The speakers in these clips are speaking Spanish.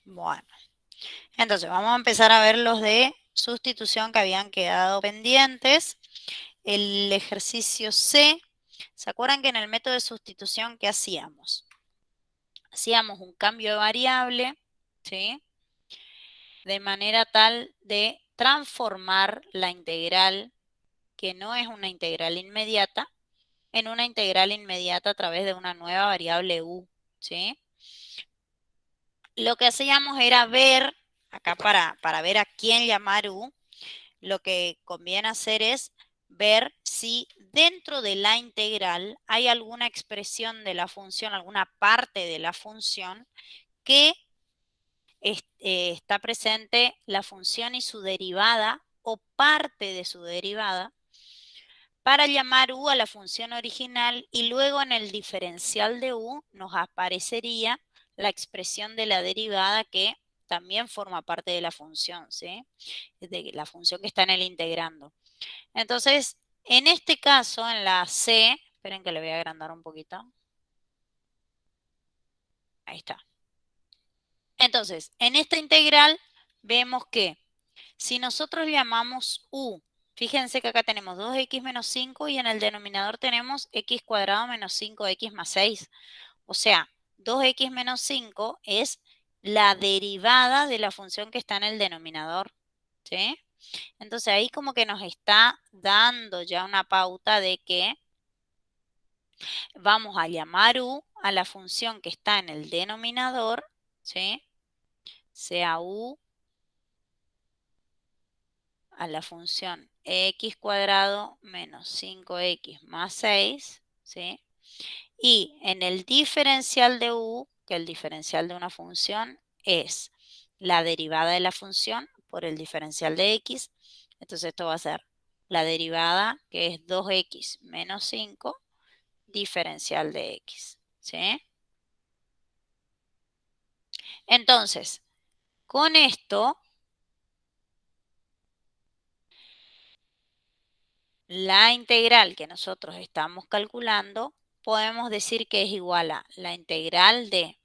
Bueno, entonces vamos a empezar a ver los de sustitución que habían quedado pendientes. El ejercicio C, ¿se acuerdan que en el método de sustitución qué hacíamos? Hacíamos un cambio de variable, ¿sí? De manera tal de transformar la integral, que no es una integral inmediata, en una integral inmediata a través de una nueva variable u, ¿sí? Lo que hacíamos era ver, acá para ver a quién llamar u, lo que conviene hacer es ver si dentro de la integral hay alguna expresión de la función, alguna parte de la función que está presente la función y su derivada o parte de su derivada para llamar u a la función original y luego en el diferencial de u nos aparecería la expresión de la derivada que también forma parte de la función, ¿sí? De la función que está en el integrando. Entonces, en este caso, en la C, esperen que le voy a agrandar un poquito. Ahí está. Entonces, en esta integral vemos que si nosotros llamamos u, fíjense que acá tenemos 2x menos 5 y en el denominador tenemos x cuadrado menos 5x más 6. O sea, 2x menos 5 es la derivada de la función que está en el denominador. ¿Sí? Entonces ahí como que nos está dando ya una pauta de que vamos a llamar u a la función que está en el denominador, ¿sí? Sea u a la función x cuadrado menos 5x más 6, ¿sí? Y en el diferencial de u, que el diferencial de una función es la derivada de la función por el diferencial de x, entonces esto va a ser la derivada que es 2x menos 5 diferencial de x, ¿sí? Entonces, con esto, la integral que nosotros estamos calculando, podemos decir que es igual a la integral de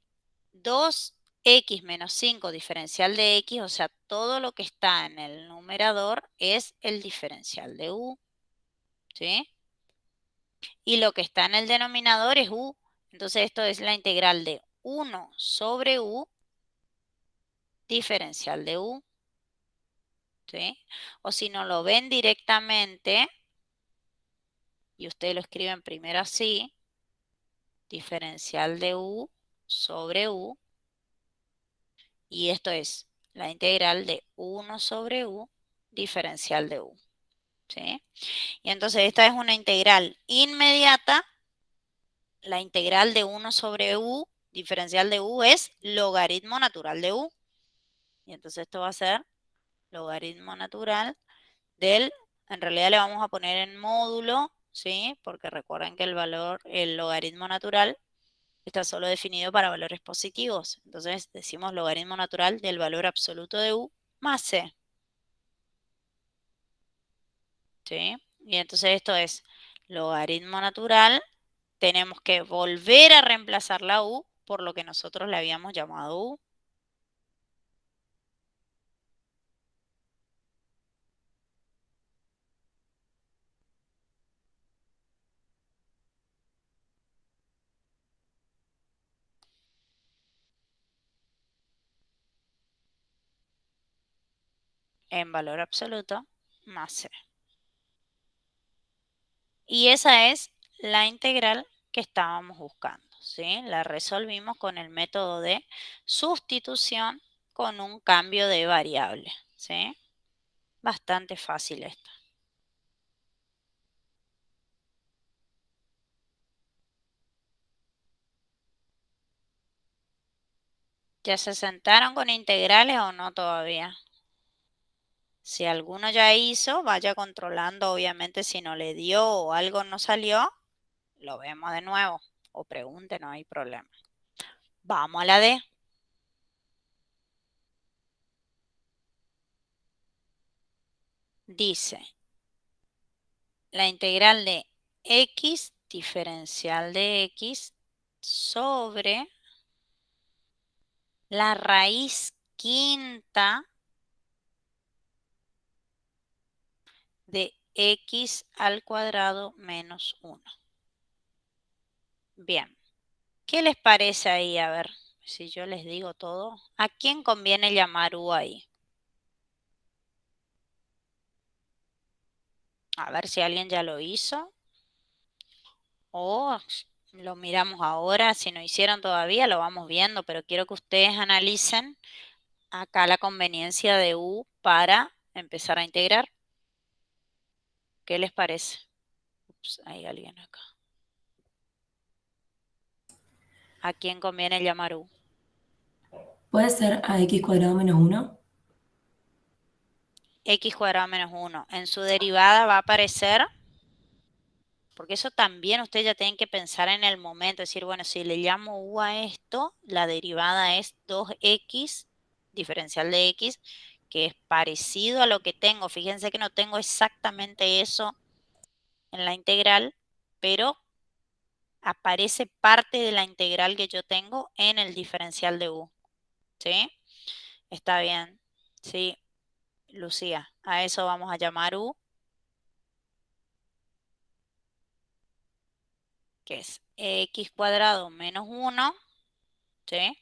2x menos 5 diferencial de x, o sea, todo lo que está en el numerador es el diferencial de u, ¿sí? Y lo que está en el denominador es u. Entonces esto es la integral de 1 sobre u diferencial de u, ¿sí? O si no lo ven directamente, y ustedes lo escriben primero así, diferencial de u sobre u, y esto es la integral de 1 sobre u diferencial de u, ¿sí? Y entonces esta es una integral inmediata, la integral de 1 sobre u diferencial de u es logaritmo natural de u, y entonces esto va a ser logaritmo natural del, en realidad le vamos a poner en módulo, ¿sí? Porque recuerden que el valor, el logaritmo natural está solo definido para valores positivos. Entonces decimos logaritmo natural del valor absoluto de u más c, ¿sí? Y entonces esto es logaritmo natural. Tenemos que volver a reemplazar la u por lo que nosotros le habíamos llamado u. En valor absoluto más c. Y esa es la integral que estábamos buscando, ¿sí? La resolvimos con el método de sustitución con un cambio de variable, ¿sí? Bastante fácil esto. ¿Ya se sentaron con integrales o no todavía? Si alguno ya hizo, vaya controlando, obviamente, si no le dio o algo no salió, lo vemos de nuevo o pregunte, no hay problema. Vamos a la D. Dice, la integral de x diferencial de x sobre la raíz quinta de x al cuadrado menos 1. Bien, ¿qué les parece ahí? A ver, si yo les digo todo. ¿A quién conviene llamar u ahí? A ver si alguien ya lo hizo. O lo miramos ahora. Si no hicieron todavía, lo vamos viendo. Pero quiero que ustedes analicen acá la conveniencia de u para empezar a integrar. ¿Qué les parece? Ups, hay alguien acá. ¿A quién conviene llamar u? ¿Puede ser a x cuadrado menos uno? X cuadrado menos 1. En su derivada va a aparecer, porque eso también ustedes ya tienen que pensar en el momento, decir, bueno, si le llamo u a esto, la derivada es 2x, diferencial de x, que es parecido a lo que tengo. Fíjense que no tengo exactamente eso en la integral, pero aparece parte de la integral que yo tengo en el diferencial de u. ¿Sí? Está bien. Sí, Lucía, a eso vamos a llamar u, que es x cuadrado menos 1, ¿sí?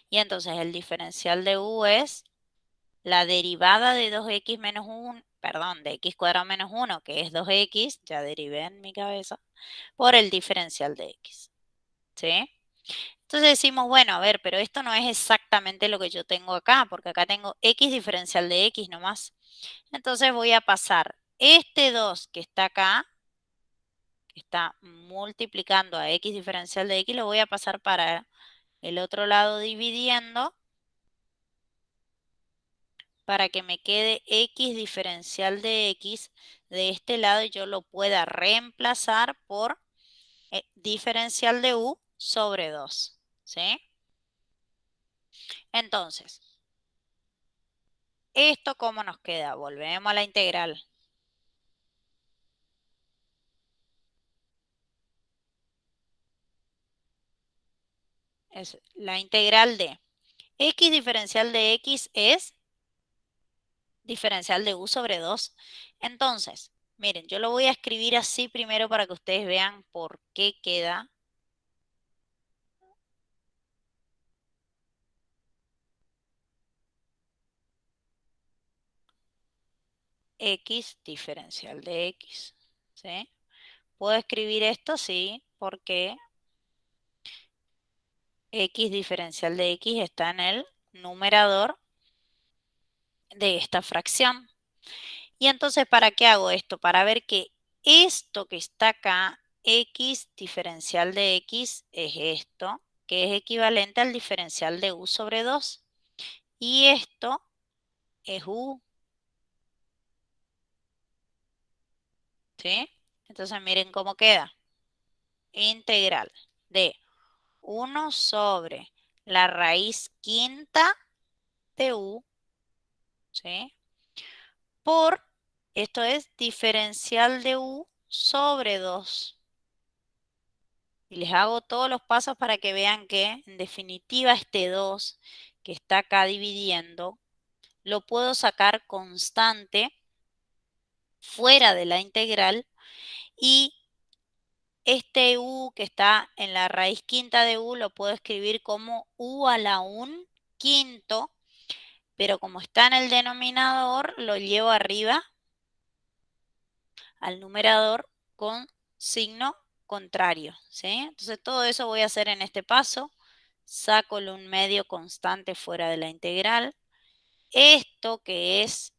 Y entonces el diferencial de u es la derivada de 2x menos 1, perdón, de x cuadrado menos 1, que es 2x, ya derivé en mi cabeza, por el diferencial de x, ¿sí? Entonces decimos, bueno, a ver, pero esto no es exactamente lo que yo tengo acá, porque acá tengo x diferencial de x nomás. Entonces voy a pasar este 2 que está acá, que está multiplicando a x diferencial de x, lo voy a pasar para el otro lado dividiendo para que me quede x diferencial de x de este lado y yo lo pueda reemplazar por diferencial de u sobre 2. ¿Sí? Entonces, ¿esto cómo nos queda? Volvemos a la integral. Es la integral de x diferencial de x es diferencial de u sobre 2. Entonces, miren, yo lo voy a escribir así primero para que ustedes vean por qué queda x diferencial de x. ¿Sí? Puedo escribir esto, sí, porque x diferencial de x está en el numerador de esta fracción. Y entonces, ¿para qué hago esto? Para ver que esto que está acá, x diferencial de x, es esto, que es equivalente al diferencial de u sobre 2. Y esto es u, ¿sí? Entonces, miren cómo queda. Integral de 1 sobre la raíz quinta de u, ¿sí? Por, esto es diferencial de u sobre 2. Y les hago todos los pasos para que vean que, en definitiva, este 2 que está acá dividiendo, lo puedo sacar constante fuera de la integral y este u que está en la raíz quinta de u lo puedo escribir como u a la 1 quinto, pero como está en el denominador, lo llevo arriba al numerador con signo contrario, ¿sí? Entonces todo eso voy a hacer en este paso. Saco un medio constante fuera de la integral. Esto que es,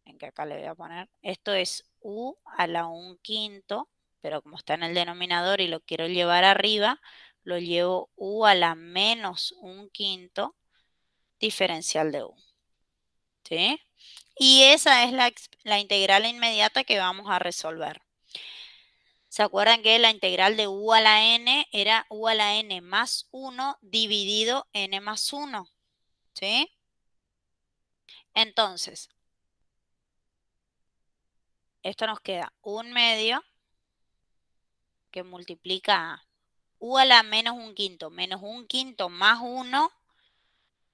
en que acá le voy a poner, esto es u a la 1 quinto, pero como está en el denominador y lo quiero llevar arriba, lo llevo u a la menos 1 quinto diferencial de u, ¿sí? Y esa es la integral inmediata que vamos a resolver. ¿Se acuerdan que la integral de u a la n era u a la n más 1 dividido n más 1? ¿Sí? Entonces, esto nos queda un medio que multiplica a u a la menos 1 quinto más 1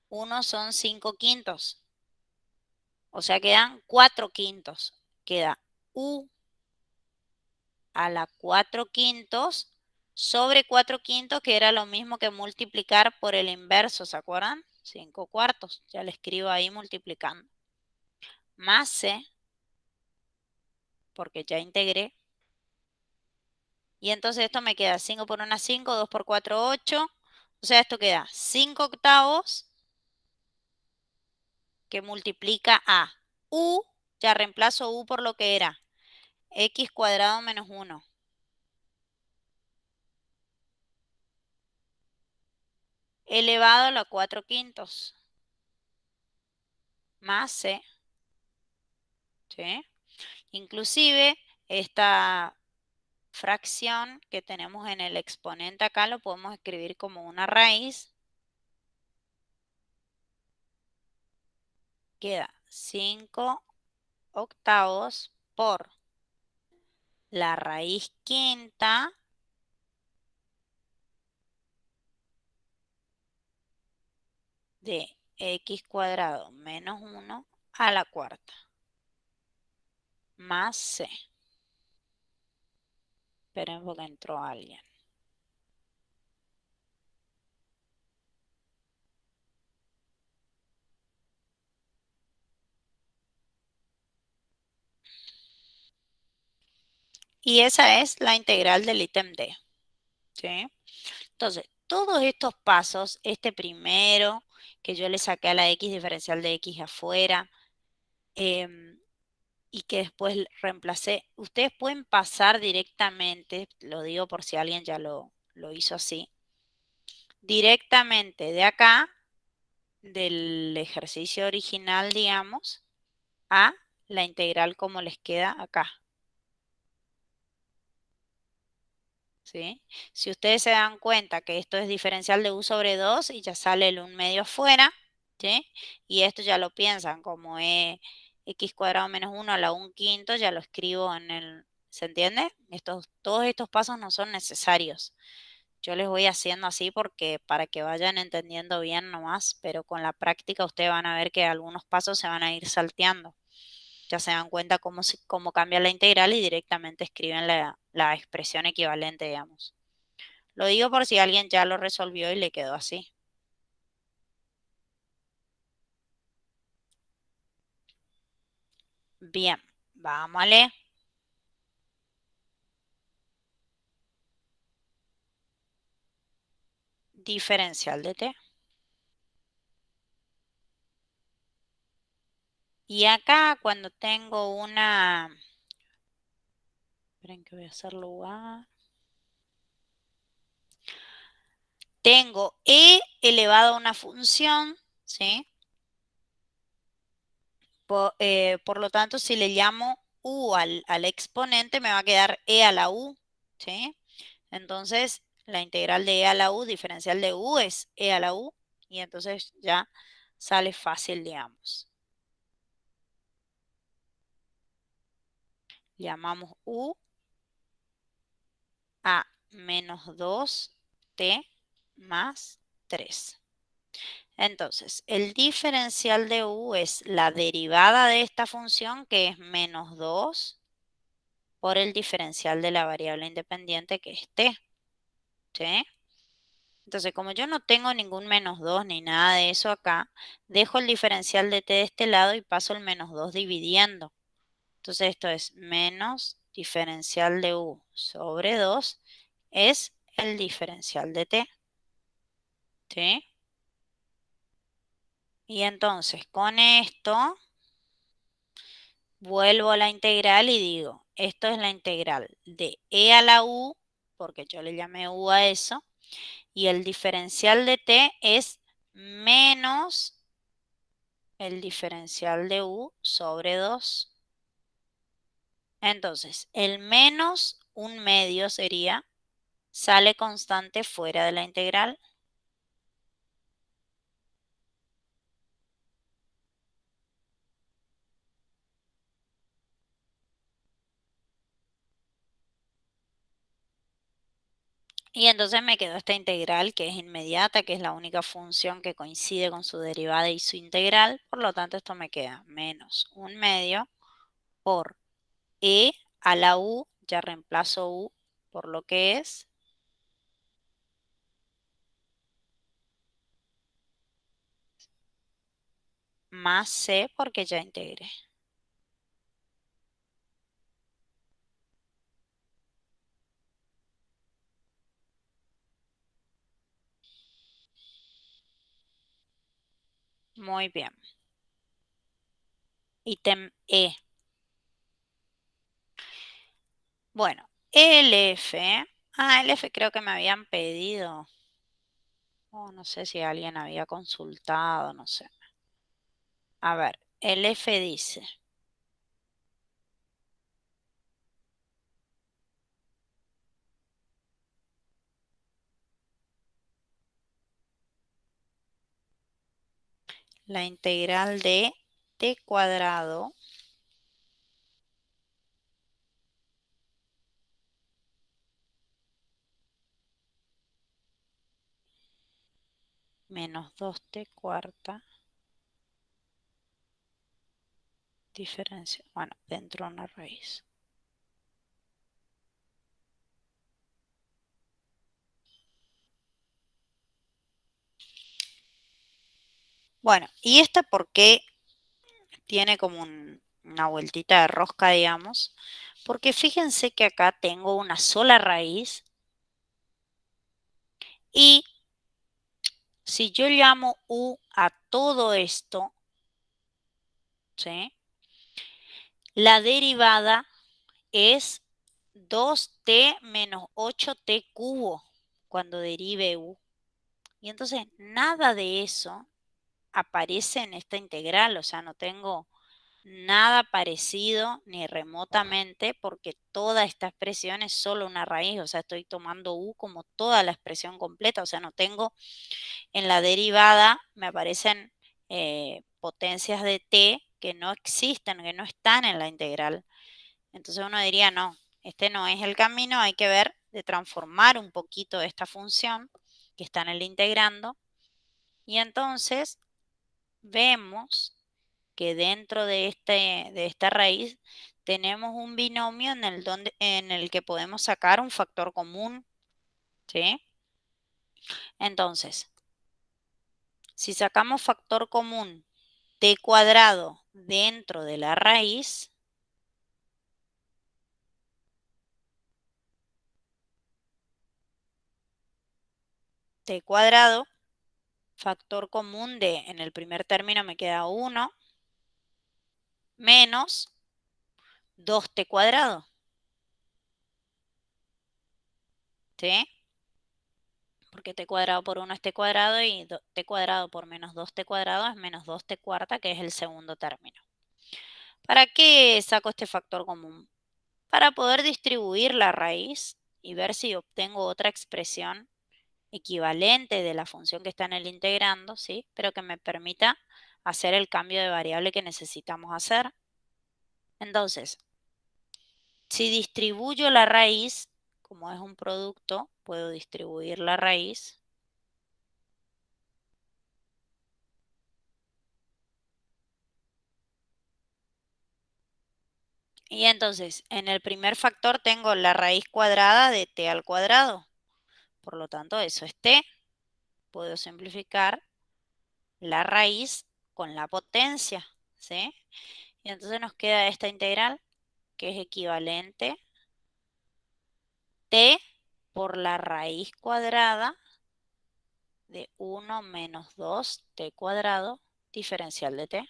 1 son 5 quintos. O sea, quedan 4 quintos. Queda u a la 4 quintos sobre 4 quintos, que era lo mismo que multiplicar por el inverso, ¿se acuerdan? 5 cuartos. Ya le escribo ahí multiplicando. Más c, porque ya integré. Y entonces esto me queda 5 por 1, 5, 2 por 4, 8. O sea, esto queda 5 octavos que multiplica a u, ya reemplazo u por lo que era, x cuadrado menos 1, elevado a la 4 quintos, más c, ¿sí? Inclusive, esta fracción que tenemos en el exponente acá lo podemos escribir como una raíz. Queda 5 octavos por la raíz quinta de x cuadrado menos 1 a la cuarta, más c. Esperen porque entró alguien. Y esa es la integral del ítem D, ¿sí? Entonces, todos estos pasos, este primero, que yo le saqué a la x diferencial de x afuera, y que después reemplacé, ustedes pueden pasar directamente, lo digo por si alguien ya lo hizo así, directamente de acá, del ejercicio original, digamos, a la integral como les queda acá. ¿Sí? Si ustedes se dan cuenta que esto es diferencial de u sobre 2 y ya sale el 1 medio afuera, ¿sí? Y esto ya lo piensan como x cuadrado menos 1 a la 1 quinto, ya lo escribo en el, ¿se entiende? Todos estos pasos no son necesarios. Yo les voy haciendo así porque para que vayan entendiendo bien nomás, pero con la práctica ustedes van a ver que algunos pasos se van a ir salteando. Ya se dan cuenta cómo cambia la integral y directamente escriben la expresión equivalente, digamos. Lo digo por si alguien ya lo resolvió y le quedó así. Bien, vámonos. Diferencial de t. Y acá cuando tengo una... Esperen que voy a hacer lugar. Tengo e elevado a una función, ¿sí? Por lo tanto, si le llamo u al exponente, me va a quedar e a la u, ¿sí? Entonces, la integral de e a la u, diferencial de u, es e a la u. Y entonces ya sale fácil, digamos. Llamamos u a menos 2t más 3. Entonces, el diferencial de u es la derivada de esta función, que es menos 2 por el diferencial de la variable independiente, que es t. ¿Sí? Entonces, como yo no tengo ningún menos 2 ni nada de eso acá, dejo el diferencial de t de este lado y paso el menos 2 dividiendo. Entonces, esto es menos diferencial de u sobre 2 es el diferencial de t. ¿Sí? Y entonces, con esto, vuelvo a la integral y digo, esto es la integral de e a la u, porque yo le llamé u a eso, y el diferencial de t es menos el diferencial de u sobre 2. Entonces, el menos un medio sería, sale constante fuera de la integral. Y entonces me quedó esta integral que es inmediata, que es la única función que coincide con su derivada y su integral. Por lo tanto, esto me queda menos 1/2 por e a la u, ya reemplazo u por lo que es, más c porque ya integré. Muy bien. Ítem E. Bueno, el F. El F creo que me habían pedido. No sé si alguien había consultado, no sé. A ver, el F dice. La integral de t cuadrado menos 2t cuarta diferencia. Bueno, dentro de una raíz. Bueno, ¿y esta por qué tiene como una vueltita de rosca, digamos? Porque fíjense que acá tengo una sola raíz y si yo llamo u a todo esto, ¿sí? La derivada es 2t menos 8t cubo cuando derive u. Y entonces nada de eso aparece en esta integral, o sea, no tengo nada parecido ni remotamente porque toda esta expresión es solo una raíz, o sea, estoy tomando u como toda la expresión completa, o sea, no tengo en la derivada, me aparecen potencias de t que no existen, que no están en la integral. Entonces uno diría, no, este no es el camino, hay que ver de transformar un poquito esta función que está en el integrando. Y entonces vemos que dentro de esta raíz tenemos un binomio en el que podemos sacar un factor común, ¿sí? Entonces, si sacamos factor común t cuadrado dentro de la raíz, t cuadrado, factor común de, en el primer término me queda 1, menos 2t cuadrado, ¿sí? Porque t cuadrado por 1 es t cuadrado y t cuadrado por menos 2t cuadrado es menos 2t cuarta, que es el segundo término. ¿Para qué saco este factor común? Para poder distribuir la raíz y ver si obtengo otra expresión equivalente de la función que está en el integrando, ¿sí? Pero que me permita hacer el cambio de variable que necesitamos hacer. Entonces, si distribuyo la raíz, como es un producto, puedo distribuir la raíz. Y entonces, en el primer factor tengo la raíz cuadrada de t al cuadrado. Por lo tanto, eso es t. Puedo simplificar la raíz con la potencia, ¿sí? Y entonces nos queda esta integral que es equivalente t por la raíz cuadrada de 1 menos 2t cuadrado diferencial de t.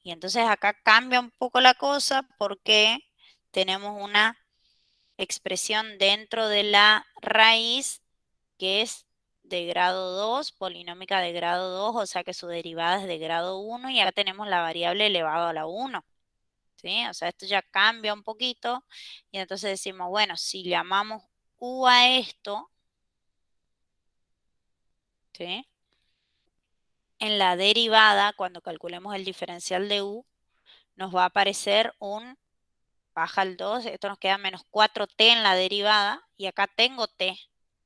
Y entonces acá cambia un poco la cosa porque tenemos una expresión dentro de la raíz que es de grado 2, polinómica de grado 2, o sea que su derivada es de grado 1 y acá tenemos la variable elevado a la 1. ¿Sí? O sea, esto ya cambia un poquito y entonces decimos, bueno, si llamamos u a esto, ¿sí? En la derivada, cuando calculemos el diferencial de u, nos va a aparecer un baja el 2, esto nos queda menos 4t en la derivada y acá tengo t,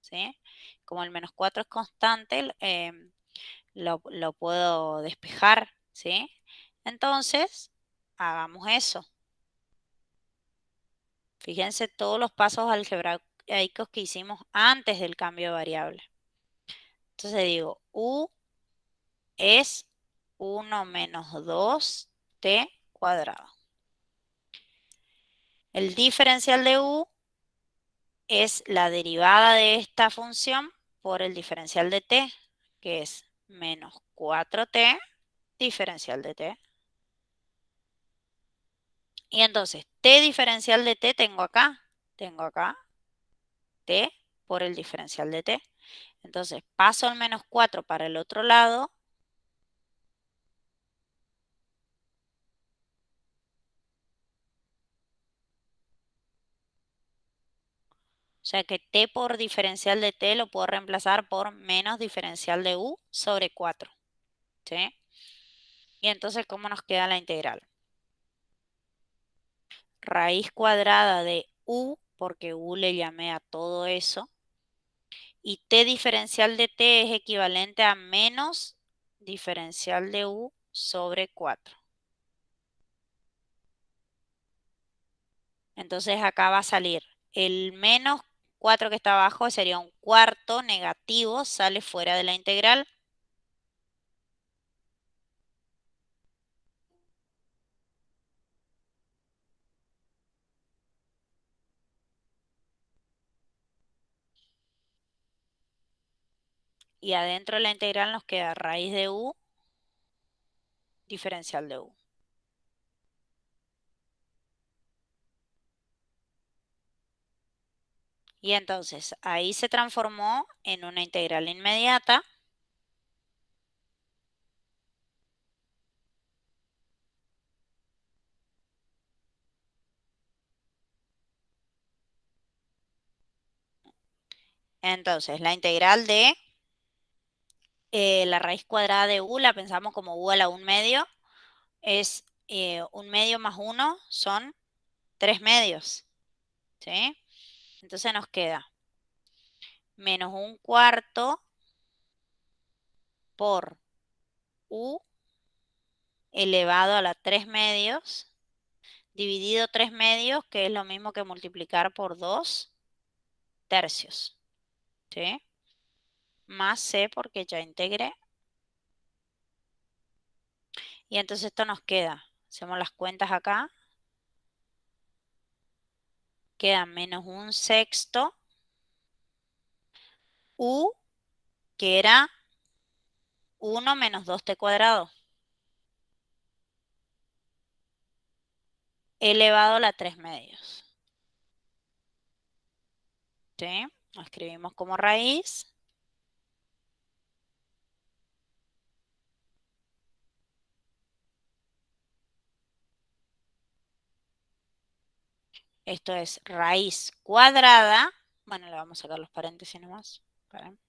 ¿sí? Como el menos 4 es constante, lo puedo despejar, ¿sí? Entonces, hagamos eso. Fíjense todos los pasos algebraicos que hicimos antes del cambio de variable. Entonces digo, u es 1 menos 2t cuadrado. El diferencial de u es la derivada de esta función por el diferencial de t, que es menos 4t diferencial de t. Y entonces, t diferencial de t tengo acá t por el diferencial de t. Entonces, paso el menos 4 para el otro lado. O sea que t por diferencial de t lo puedo reemplazar por menos diferencial de u sobre 4. ¿Sí? Y entonces, ¿cómo nos queda la integral? Raíz cuadrada de u, porque u le llamé a todo eso. Y t diferencial de t es equivalente a menos diferencial de u sobre 4. Entonces acá va a salir el menos 4 que está abajo, sería un cuarto negativo, sale fuera de la integral. Y adentro de la integral nos queda raíz de u, diferencial de u. Y entonces ahí se transformó en una integral inmediata. Entonces la integral de la raíz cuadrada de u la pensamos como u a la 1/2. Es 1/2 más 1 son 3/2. ¿Sí? Entonces nos queda menos 1/4 por u elevado a la 3/2 dividido 3/2, que es lo mismo que multiplicar por 2/3. ¿Sí? Más c porque ya integré. Y entonces esto nos queda, hacemos las cuentas acá, queda menos 1/6 u, que era 1 menos 2t cuadrado, elevado a la 3/2. ¿Sí? Lo escribimos como raíz. Esto es raíz cuadrada. Bueno, le vamos a sacar los paréntesis nomás. Esperen.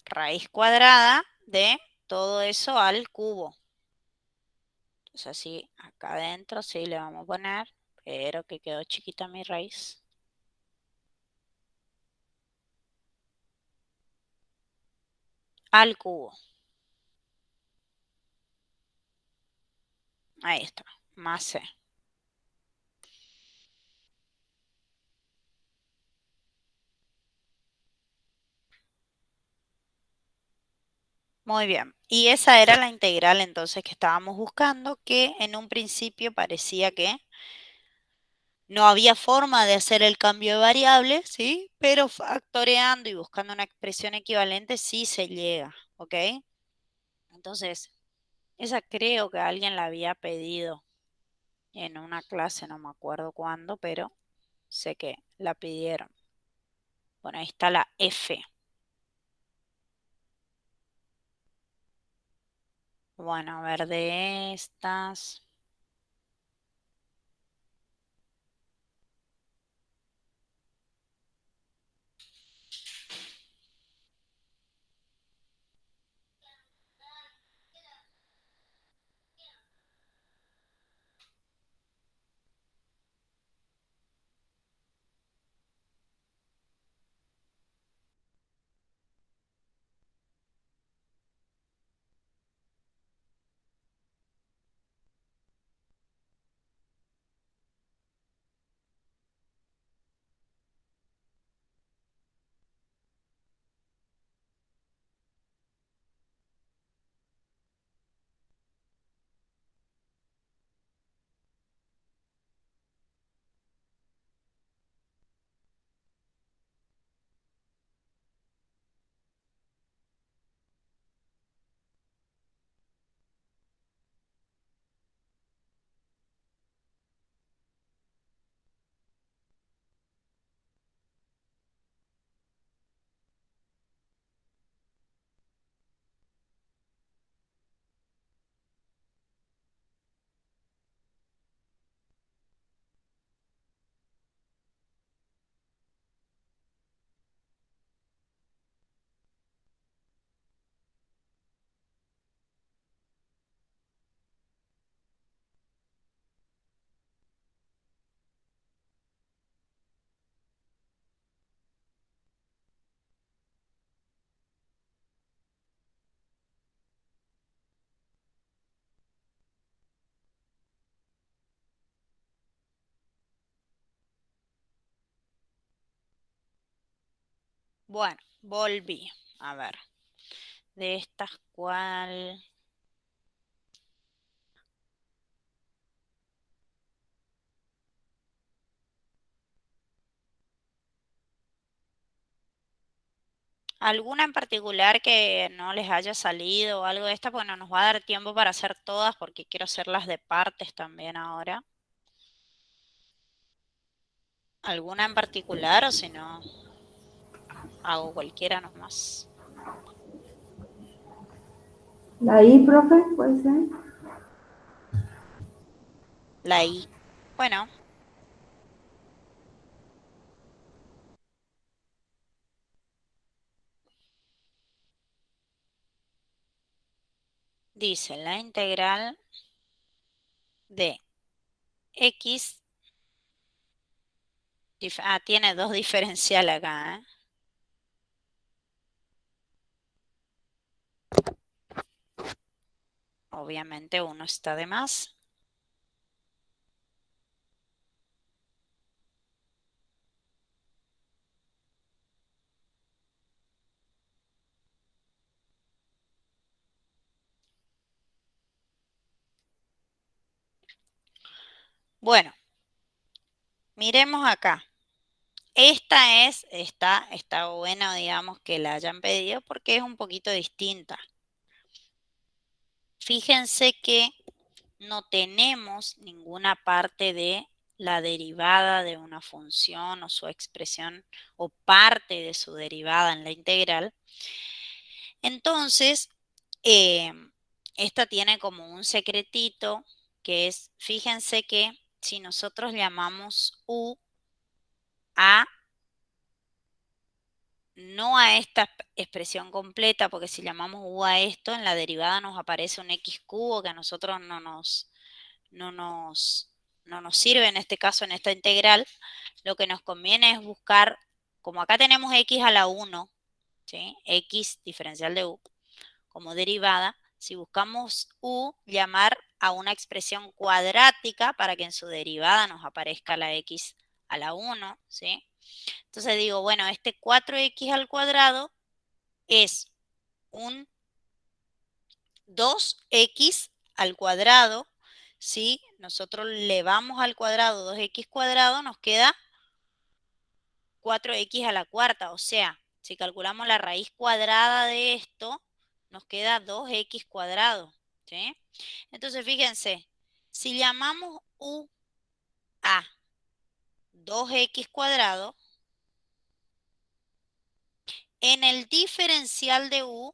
Raíz cuadrada de todo eso al cubo. Entonces así, acá adentro sí le vamos a poner, pero que quedó chiquita mi raíz. Al cubo. Ahí está, más c. Muy bien. Y esa era la integral entonces que estábamos buscando, que en un principio parecía que no había forma de hacer el cambio de variable, ¿sí? Pero factoreando y buscando una expresión equivalente sí se llega, ¿ok? Entonces, esa creo que alguien la había pedido en una clase, no me acuerdo cuándo, pero sé que la pidieron. Bueno, ahí está la F. Bueno, a ver de estas. Bueno, volví. A ver, de estas, ¿cuál? ¿Alguna en particular que no les haya salido o algo de esta? Bueno, nos va a dar tiempo para hacer todas porque quiero hacerlas de partes también ahora. ¿Alguna en particular o si no, hago cualquiera nomás? La I, profe, puede ser. La I. Bueno, dice la integral de x. Tiene dos diferenciales acá, ¿eh? Obviamente uno está de más. Bueno, miremos acá. Está bueno, digamos, que la hayan pedido porque es un poquito distinta. Fíjense que no tenemos ninguna parte de la derivada de una función o su expresión o parte de su derivada en la integral. Entonces, eh, esta tiene como un secretito que es, fíjense que si nosotros llamamos u a no a esta expresión completa, porque si llamamos u a esto, en la derivada nos aparece un x cubo que a nosotros no nos, no nos sirve en este caso, en esta integral. Lo que nos conviene es buscar, como acá tenemos x a la 1, ¿sí? X diferencial de u como derivada, si buscamos u, llamar a una expresión cuadrática para que en su derivada nos aparezca la x a la 1, ¿sí? Entonces digo, bueno, este 4x al cuadrado es un 2x al cuadrado. Si nosotros le vamos al cuadrado 2x cuadrado, nos queda 4x a la cuarta. O sea, si calculamos la raíz cuadrada de esto, nos queda 2x cuadrado. ¿Sí? Entonces, fíjense, si llamamos u a 2x cuadrado, en el diferencial de u,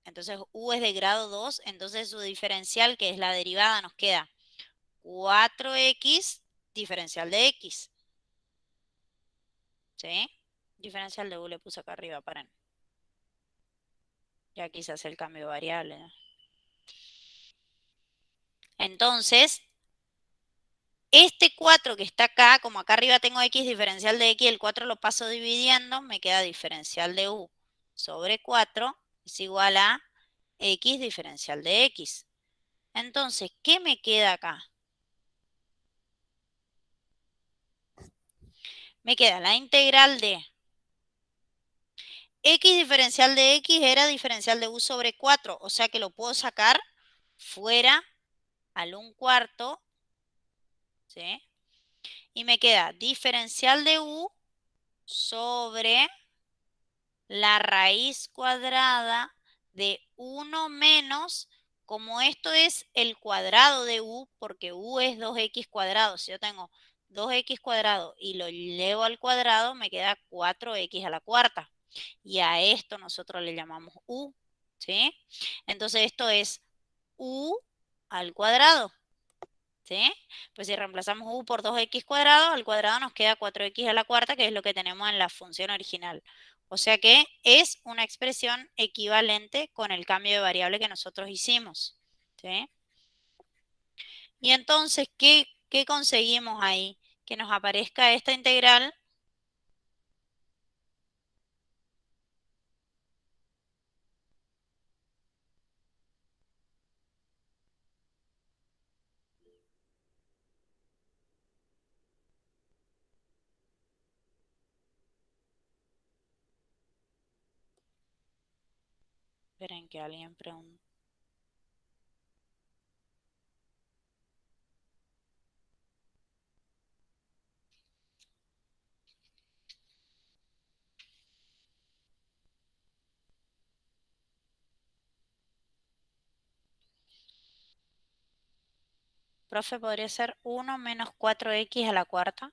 entonces u es de grado 2, entonces su diferencial, que es la derivada, nos queda 4x diferencial de x. ¿Sí? Diferencial de u le puse acá arriba, paren. Ya quise hacer el cambio de variable, ¿no? Entonces, este 4 que está acá, como acá arriba tengo x diferencial de x, el 4 lo paso dividiendo, me queda diferencial de u sobre 4 es igual a x diferencial de x. Entonces, ¿qué me queda acá? Me queda la integral de x diferencial de x era diferencial de u sobre 4, o sea que lo puedo sacar fuera al 1/4, ¿sí? Y me queda diferencial de u sobre la raíz cuadrada de 1 menos, como esto es el cuadrado de u, porque u es 2x cuadrado, si yo tengo 2x cuadrado y lo llevo al cuadrado, me queda 4x a la cuarta. Y a esto nosotros le llamamos u, ¿sí? Entonces esto es u al cuadrado. ¿Sí? Pues si reemplazamos u por 2x cuadrado, al cuadrado nos queda 4x a la cuarta, que es lo que tenemos en la función original. O sea que es una expresión equivalente con el cambio de variable que nosotros hicimos. ¿Sí? Y entonces, ¿qué conseguimos ahí? Que nos aparezca esta integral. Esperen que alguien pregunte. Profe, podría ser 1 menos 4x a la cuarta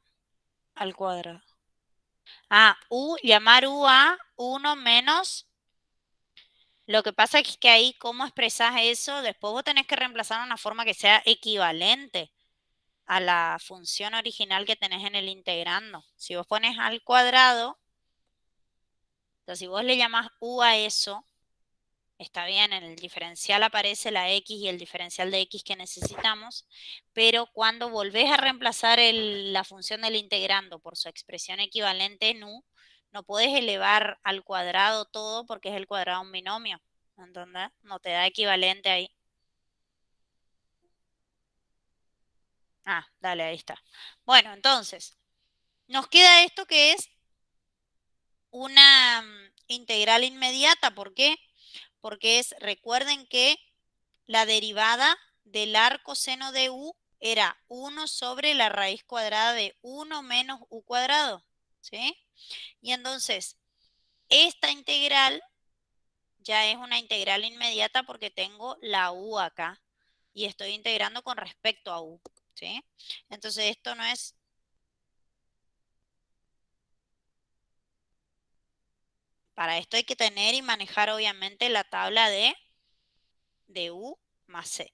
al cuadrado. Ah, llamar u a 1 menos. Lo que pasa es que ahí, ¿cómo expresas eso? Después vos tenés que reemplazar una forma que sea equivalente a la función original que tenés en el integrando. Si vos pones al cuadrado, entonces si vos le llamás u a eso, está bien, en el diferencial aparece la x y el diferencial de x que necesitamos, pero cuando volvés a reemplazar la función del integrando por su expresión equivalente en u, no podés elevar al cuadrado todo porque es el cuadrado de un binomio, ¿entendés? No te da equivalente ahí. Ah, dale, ahí está. Bueno, entonces, nos queda esto que es una integral inmediata. ¿Por qué? Porque recuerden que la derivada del arco seno de u era 1 sobre la raíz cuadrada de 1 menos u cuadrado, ¿sí? Y entonces, esta integral ya es una integral inmediata porque tengo la u acá y estoy integrando con respecto a u, ¿sí? Entonces, esto no es... Para esto hay que tener y manejar obviamente la tabla de u más c.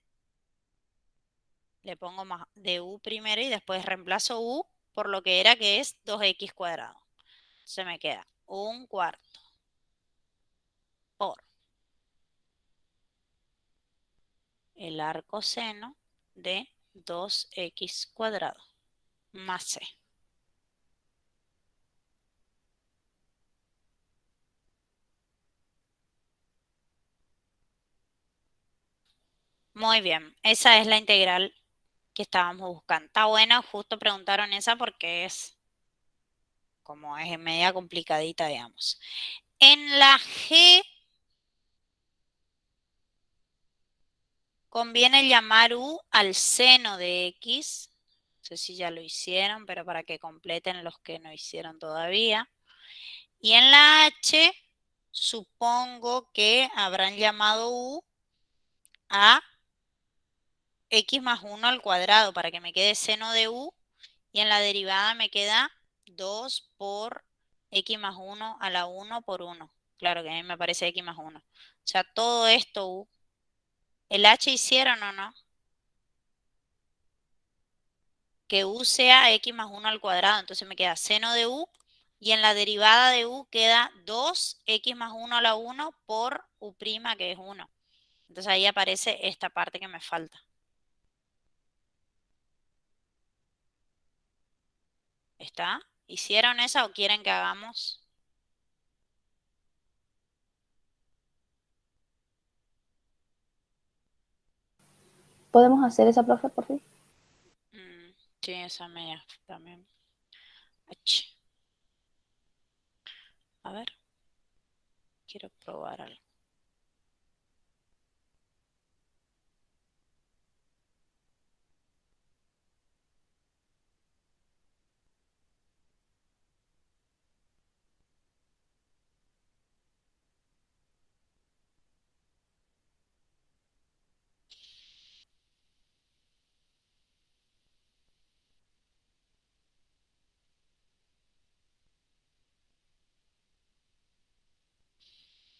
Le pongo más de u primero y después reemplazo u por lo que era que es 2x cuadrado. Se me queda 1/4 por el arco seno de 2x cuadrado más c. Muy bien, esa es la integral que estábamos buscando. Está buena, justo preguntaron esa porque es como es media complicadita, digamos. En la G conviene llamar u al seno de x. No sé si ya lo hicieron, pero para que completen los que no hicieron todavía. Y en la h, supongo que habrán llamado u a x más 1 al cuadrado para que me quede seno de u. Y en la derivada me queda 2 por x más 1 a la 1 por 1. Claro que a mí me parece x más 1. O sea, todo esto u. ¿El h hicieron o no? Que u sea x más 1 al cuadrado. Entonces me queda seno de u y en la derivada de u queda 2x más 1 a la 1 por u', que es 1. Entonces ahí aparece esta parte que me falta. ¿Está? ¿Hicieron esa o quieren que hagamos? ¿Podemos hacer esa, profe, por fin? Sí, esa media también. Ach. A ver, quiero probar algo.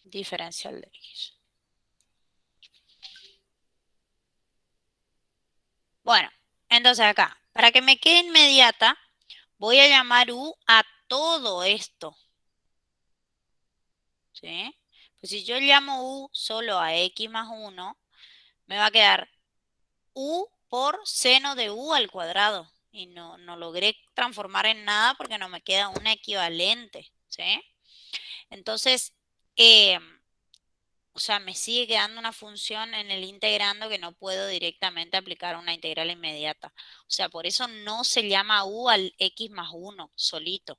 Diferencial de x. Bueno, entonces acá, para que me quede inmediata, voy a llamar u a todo esto. ¿Sí? Pues si yo llamo u solo a x más 1, me va a quedar u por seno de u al cuadrado. Y no logré transformar en nada porque no me queda una equivalente. ¿Sí? Entonces, eh, o sea, me sigue quedando una función en el integrando que no puedo directamente aplicar una integral inmediata. O sea, por eso no se llama u al x más 1 solito.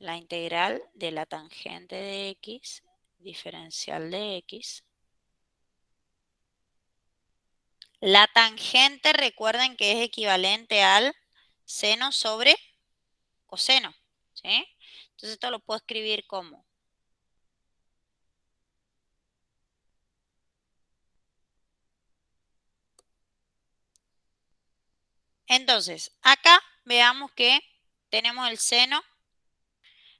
la integral de la tangente de x, diferencial de x. La tangente, recuerden que es equivalente al seno sobre coseno, ¿sí? Entonces esto lo puedo escribir como entonces, acá veamos que tenemos el seno,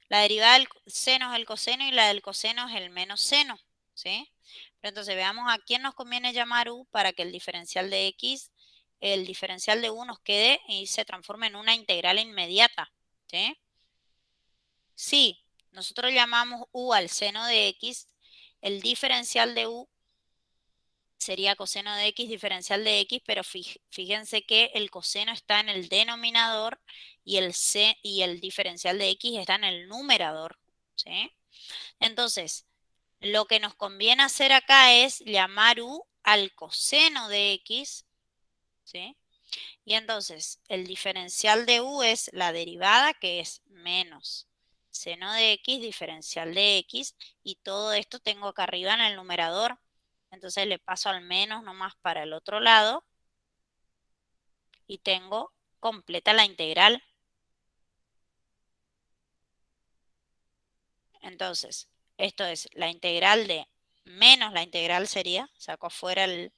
la derivada del seno es el coseno y la del coseno es el menos seno, ¿sí? Pero entonces veamos a quién nos conviene llamar u para que el diferencial de x, el diferencial de u nos quede y se transforme en una integral inmediata, ¿sí? Si nosotros llamamos u al seno de x, el diferencial de u sería coseno de x diferencial de x, pero fíjense que el coseno está en el denominador y el diferencial de x está en el numerador, ¿sí? Entonces, lo que nos conviene hacer acá es llamar u al coseno de x, ¿sí? Y entonces, el diferencial de u es la derivada, que es menos seno de x, diferencial de x, y todo esto tengo acá arriba en el numerador. Entonces le paso al menos nomás para el otro lado y tengo completa la integral. Entonces, esto es la integral de menos la integral sería, saco afuera el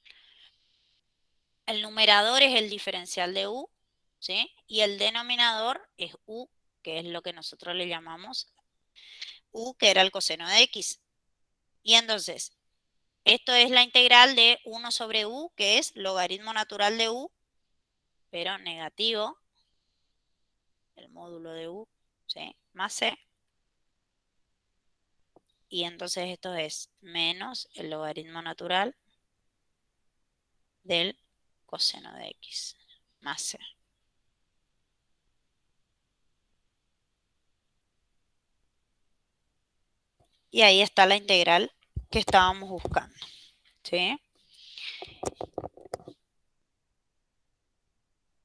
numerador es el diferencial de u, ¿sí? Y el denominador es u, que es lo que nosotros le llamamos u, que era el coseno de x. Y entonces, esto es la integral de 1 sobre u, que es logaritmo natural de u, pero negativo, el módulo de u, ¿sí? Más c. Y entonces esto es menos el logaritmo natural del coseno de x, más c. Y ahí está la integral que estábamos buscando, ¿sí?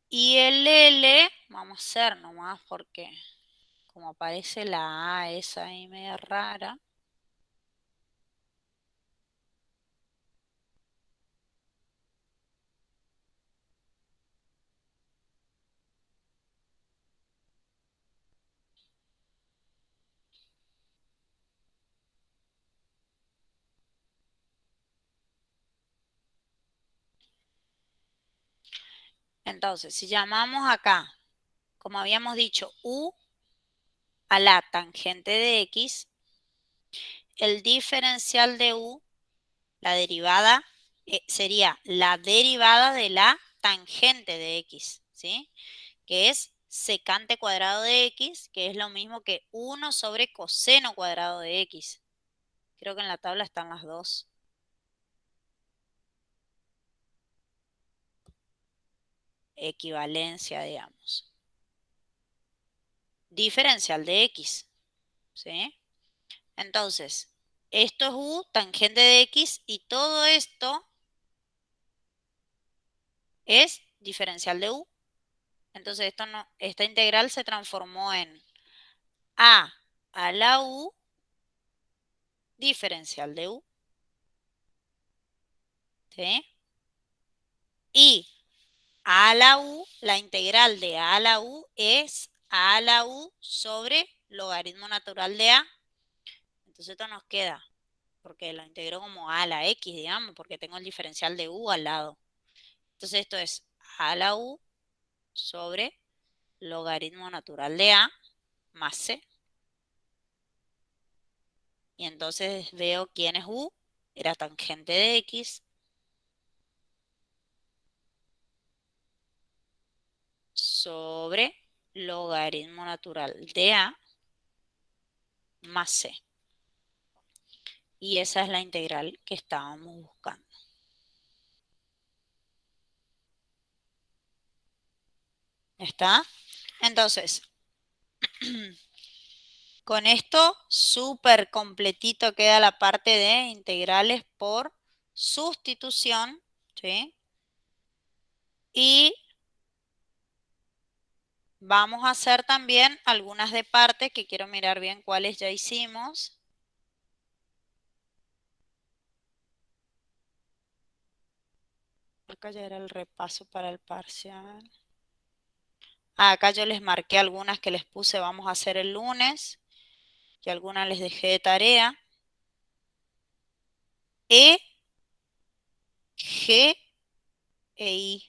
Y el L, vamos a hacer nomás porque como aparece la A esa ahí media rara. Entonces, si llamamos acá, como habíamos dicho, u a la tangente de x, el diferencial de u, la derivada, sería la derivada de la tangente de x, ¿sí? Que es secante cuadrado de x, que es lo mismo que 1 sobre coseno cuadrado de x. Creo que en la tabla están las dos. Equivalencia, digamos. Diferencial de x, ¿sí? Entonces, esto es u, tangente de x, y todo esto es diferencial de u. Entonces, esta integral se transformó en a la u diferencial de u, ¿sí? Y a la u, la integral de a la u es a la u sobre logaritmo natural de a. Entonces esto nos queda, porque lo integro como a la x, digamos, porque tengo el diferencial de u al lado. Entonces esto es a la u sobre logaritmo natural de a más c. Y entonces veo quién es u, era tangente de x, sobre logaritmo natural de a más c. Y esa es la integral que estábamos buscando. ¿Está? Entonces, con esto súper completito queda la parte de integrales por sustitución, ¿sí? Y Vamos a hacer también algunas de parte, que quiero mirar bien cuáles ya hicimos. Acá ya era el repaso para el parcial. Acá yo les marqué algunas que les puse vamos a hacer el lunes y algunas les dejé de tarea. E, G e I.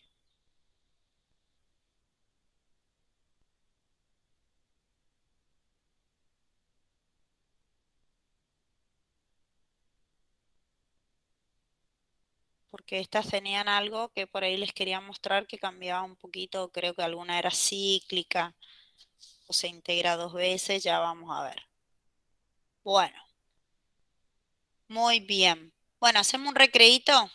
Porque estas tenían algo que por ahí les quería mostrar que cambiaba un poquito. Creo que alguna era cíclica o se integra dos veces. Ya vamos a ver. Bueno, muy bien. Bueno, hacemos un recreíto.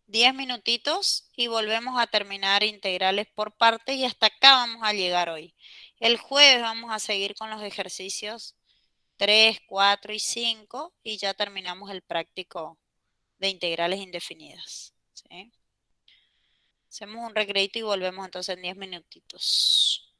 10 minutitos y volvemos a terminar integrales por partes y hasta acá vamos a llegar hoy. El jueves vamos a seguir con los ejercicios 3, 4 y 5 y ya terminamos el práctico de integrales indefinidas. ¿Sí? Hacemos un recreito y volvemos entonces en 10 minutitos.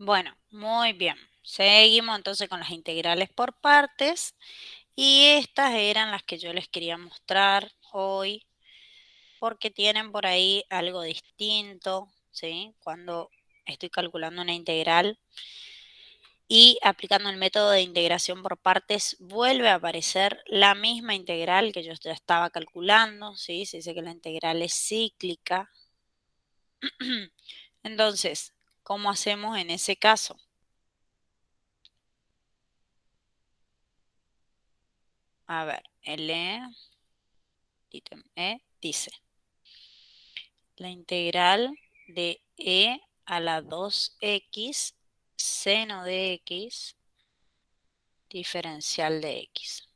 Bueno, muy bien. Seguimos entonces con las integrales por partes. Y estas eran las que yo les quería mostrar hoy, porque tienen por ahí algo distinto, ¿sí? Cuando estoy calculando una integral y aplicando el método de integración por partes, vuelve a aparecer la misma integral que yo ya estaba calculando, ¿sí? Se dice que la integral es cíclica. Entonces, ¿cómo hacemos en ese caso? A ver, ítem E dice, la integral de e a la 2x seno de x diferencial de x.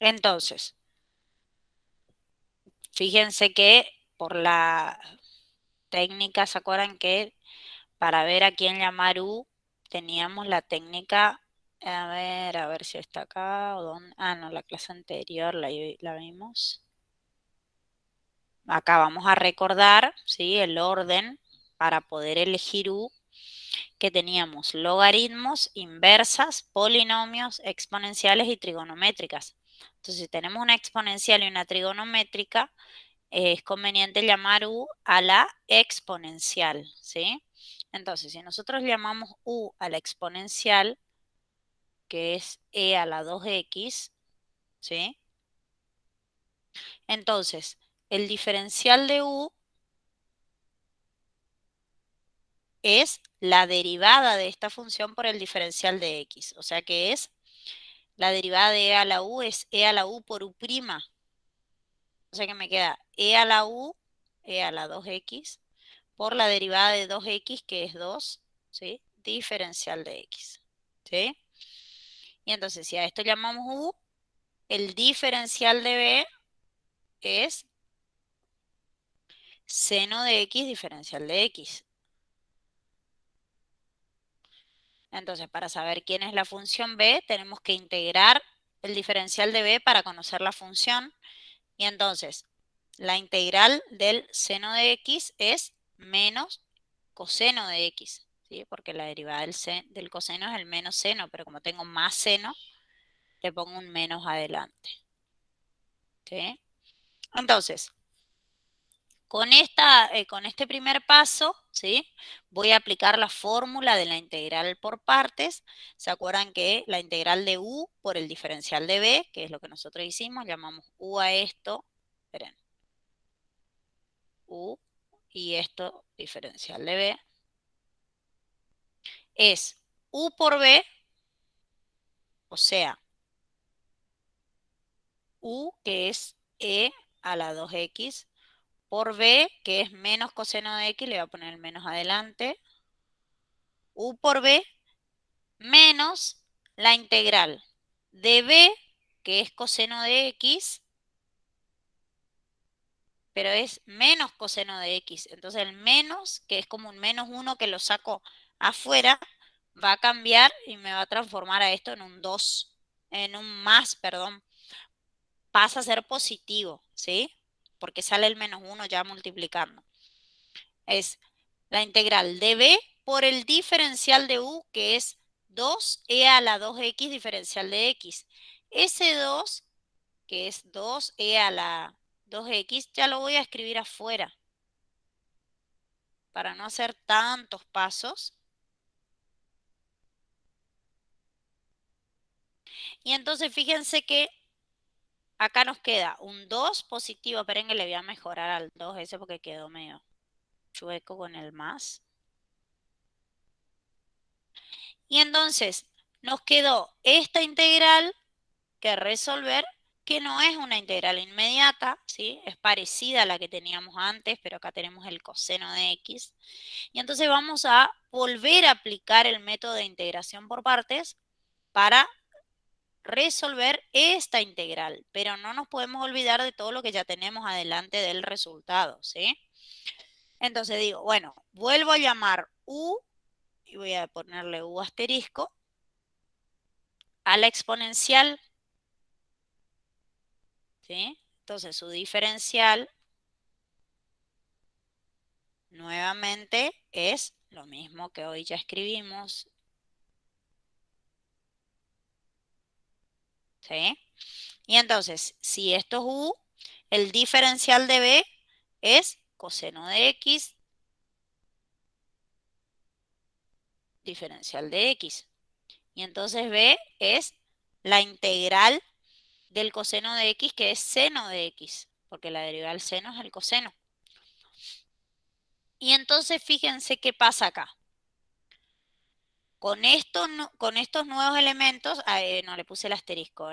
Entonces, fíjense que por la técnica, ¿se acuerdan que para ver a quién llamar u teníamos la técnica, a ver si está acá o dónde? Ah, no, la clase anterior la vimos. Acá vamos a recordar, ¿sí? El orden para poder elegir u, que teníamos logaritmos, inversas, polinomios, exponenciales y trigonométricas. Entonces, si tenemos una exponencial y una trigonométrica, es conveniente llamar u a la exponencial, ¿sí? Entonces, si nosotros llamamos u a la exponencial, que es e a la 2x, ¿sí? Entonces, el diferencial de u es la derivada de esta función por el diferencial de x. O sea que es la derivada de e a la u es e a la u por u prima. O sea que me queda e a la u, e a la 2x, por la derivada de 2x, que es 2, ¿sí? Diferencial de x, ¿sí? Y entonces, si a esto llamamos u, el diferencial de b es seno de x diferencial de x. Entonces, para saber quién es la función b, tenemos que integrar el diferencial de b para conocer la función. Y entonces, la integral del seno de x es menos coseno de x, ¿sí? Porque la derivada del coseno es el menos seno, pero como tengo más seno, le pongo un menos adelante, ¿sí? Entonces, con este primer paso, ¿sí? Voy a aplicar la fórmula de la integral por partes. ¿Se acuerdan que la integral de u por el diferencial de b, que es lo que nosotros hicimos, llamamos u a esto, esperen, u y esto diferencial de b, es u por b, o sea, u que es e a la 2x, por b que es menos coseno de x, le voy a poner el menos adelante, u por b menos la integral de b, que es coseno de x, pero es menos coseno de x. Entonces el menos, que es como un menos 1 que lo saco afuera, va a cambiar y me va a transformar a esto en un 2, en un más, perdón. Pasa a ser positivo, ¿sí? Porque sale el menos 1 ya multiplicando. Es la integral de b por el diferencial de u, que es 2e a la 2x diferencial de x. Ese 2, que es 2e a la 2x, ya lo voy a escribir afuera para no hacer tantos pasos. Y entonces fíjense que acá nos queda un 2 positivo. Esperen que le voy a mejorar al 2 ese porque quedó medio chueco con el más. Y entonces nos quedó esta integral que resolver, que no es una integral inmediata, ¿sí? Es parecida a la que teníamos antes, pero acá tenemos el coseno de x. Y entonces vamos a volver a aplicar el método de integración por partes para resolver esta integral, pero no nos podemos olvidar de todo lo que ya tenemos adelante del resultado, ¿sí? Entonces digo, bueno, vuelvo a llamar u, y voy a ponerle u asterisco, a la exponencial, ¿sí? Entonces su diferencial nuevamente es lo mismo que hoy ya escribimos. ¿Sí? Y entonces, si esto es u, el diferencial de b es coseno de x diferencial de x. Y entonces b es la integral del coseno de x, que es seno de x, porque la derivada del seno es el coseno. Y entonces fíjense qué pasa acá. Con estos nuevos elementos, no le puse el asterisco,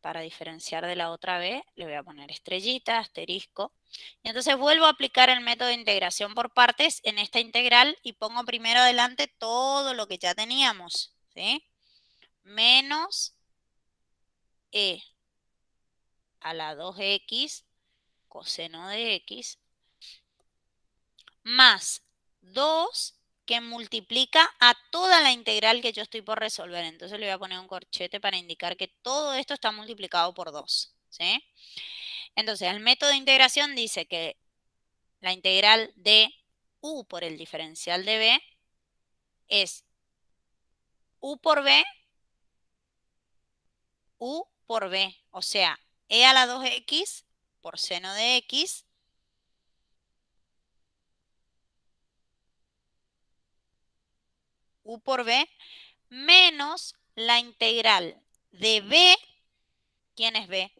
para diferenciar de la otra b, le voy a poner estrellita, asterisco. Y entonces vuelvo a aplicar el método de integración por partes en esta integral y pongo primero adelante todo lo que ya teníamos, ¿sí? Menos e a la 2x coseno de x más 2 que multiplica a toda la integral que yo estoy por resolver. Entonces le voy a poner un corchete para indicar que todo esto está multiplicado por 2, ¿sí? Entonces el método de integración dice que la integral de u por el diferencial de b es u por b, u por b. O sea, e a la 2x por seno de x u por b menos la integral de b, ¿quién es b?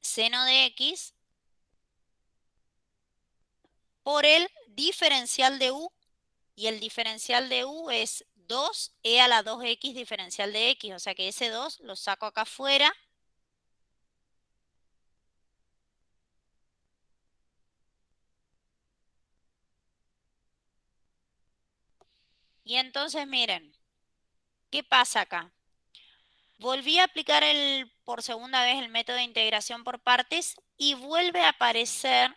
Seno de x por el diferencial de u, y el diferencial de u es 2e a la 2x diferencial de x, o sea que ese 2 lo saco acá afuera. Y entonces miren, ¿qué pasa acá? Volví a aplicar por segunda vez el método de integración por partes y vuelve a aparecer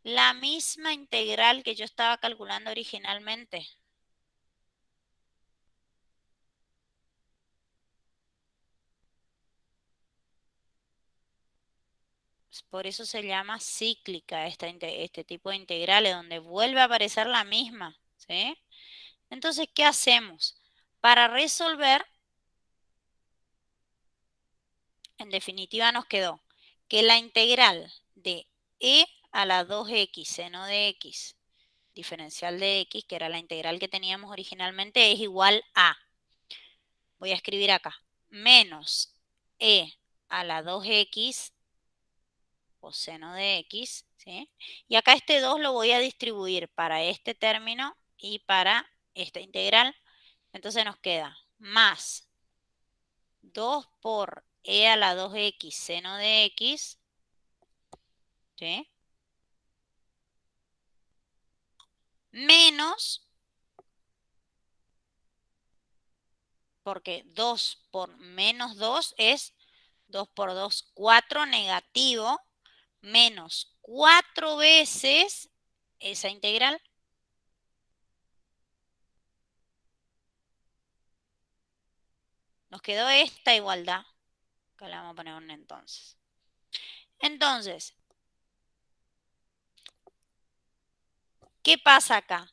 la misma integral que yo estaba calculando originalmente. Por eso se llama cíclica este tipo de integrales, donde vuelve a aparecer la misma, ¿sí? Entonces, ¿qué hacemos? Para resolver, en definitiva nos quedó que la integral de e a la 2x seno de x diferencial de x, que era la integral que teníamos originalmente, es igual a, voy a escribir acá, menos e a la 2x coseno de x, ¿sí? Y acá este 2 lo voy a distribuir para este término y para esta integral. Entonces nos queda más 2 por e a la 2x seno de x, ¿sí? Menos, porque 2 por menos 2 es 2 por 2, 4 negativo, menos 4 veces esa integral. Nos quedó esta igualdad, que le vamos a poner un entonces. Entonces, ¿qué pasa acá?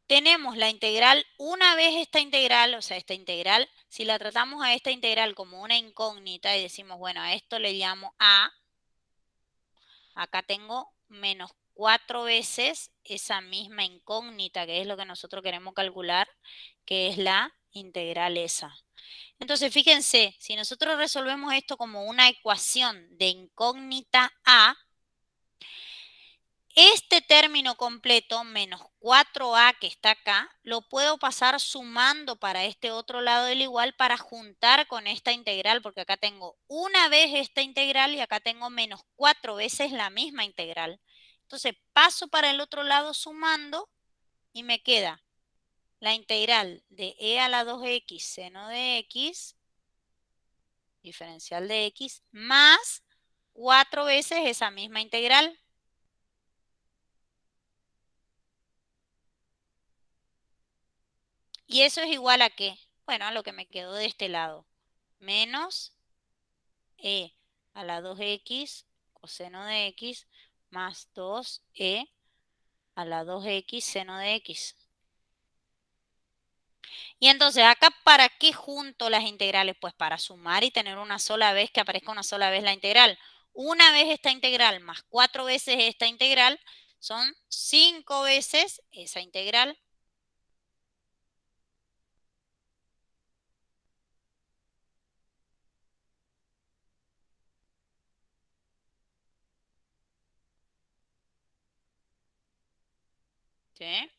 Tenemos la integral, una vez esta integral, o sea, esta integral, si la tratamos a esta integral como una incógnita y decimos, bueno, a esto le llamo a, acá tengo menos 4 veces esa misma incógnita, que es lo que nosotros queremos calcular, que es la integral esa. Entonces, fíjense, si nosotros resolvemos esto como una ecuación de incógnita a, este término completo, menos 4a que está acá, lo puedo pasar sumando para este otro lado del igual para juntar con esta integral, porque acá tengo una vez esta integral y acá tengo menos 4 veces la misma integral. Entonces paso para el otro lado sumando y me queda la integral de e a la 2x seno de x, diferencial de x, más 4 veces esa misma integral. ¿Y eso es igual a qué? Bueno, a lo que me quedó de este lado. Menos e a la 2x coseno de x más 2e a la 2x seno de x. Y entonces acá, ¿para qué junto las integrales? Pues para sumar y tener una sola vez, que aparezca una sola vez la integral. Una vez esta integral más 4 veces esta integral son 5 veces esa integral. ¿Sí?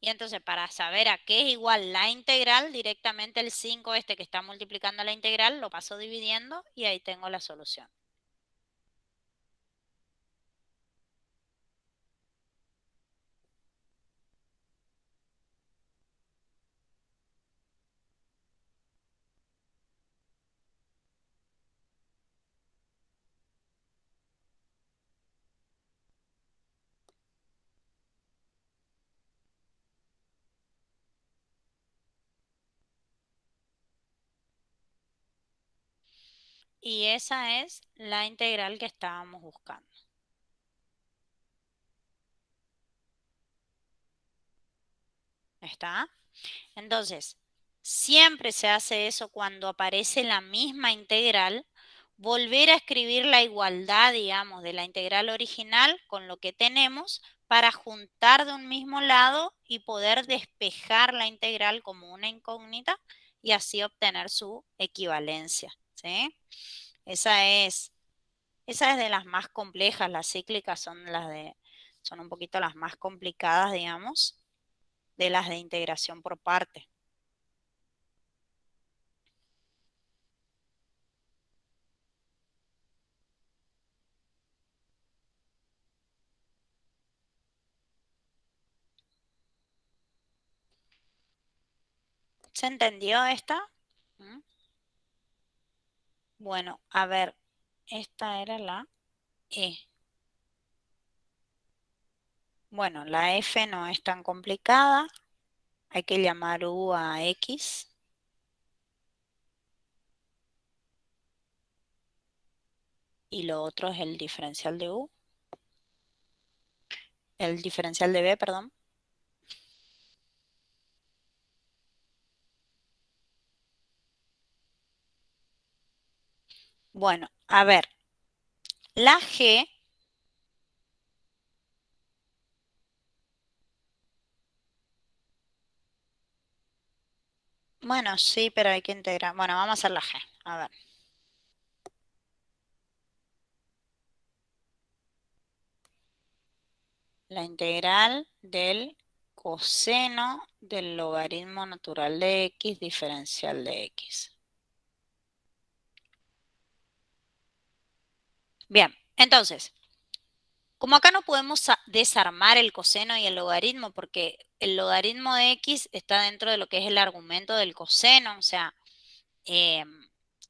Y entonces para saber a qué es igual la integral, directamente el 5 este que está multiplicando la integral, lo paso dividiendo y ahí tengo la solución. Y esa es la integral que estábamos buscando. ¿Está? Entonces, siempre se hace eso cuando aparece la misma integral, volver a escribir la igualdad, digamos, de la integral original con lo que tenemos para juntar de un mismo lado y poder despejar la integral como una incógnita y así obtener su equivalencia, ¿sí? Esa es, esa es de las más complejas, las cíclicas son un poquito las más complicadas, digamos, de las de integración por parte. ¿Se entendió esta? ¿Mm? Bueno, a ver, esta era la E. Bueno, la F no es tan complicada. Hay que llamar U a X. Y lo otro es el diferencial de U. El diferencial de B, perdón. Bueno, a ver, la G, bueno, sí, pero hay que integrar. Bueno, vamos a hacer la G. A ver. La integral del coseno del logaritmo natural de X diferencial de X. Bien, entonces, como acá no podemos desarmar el coseno y el logaritmo, porque el logaritmo de x está dentro de lo que es el argumento del coseno, o sea,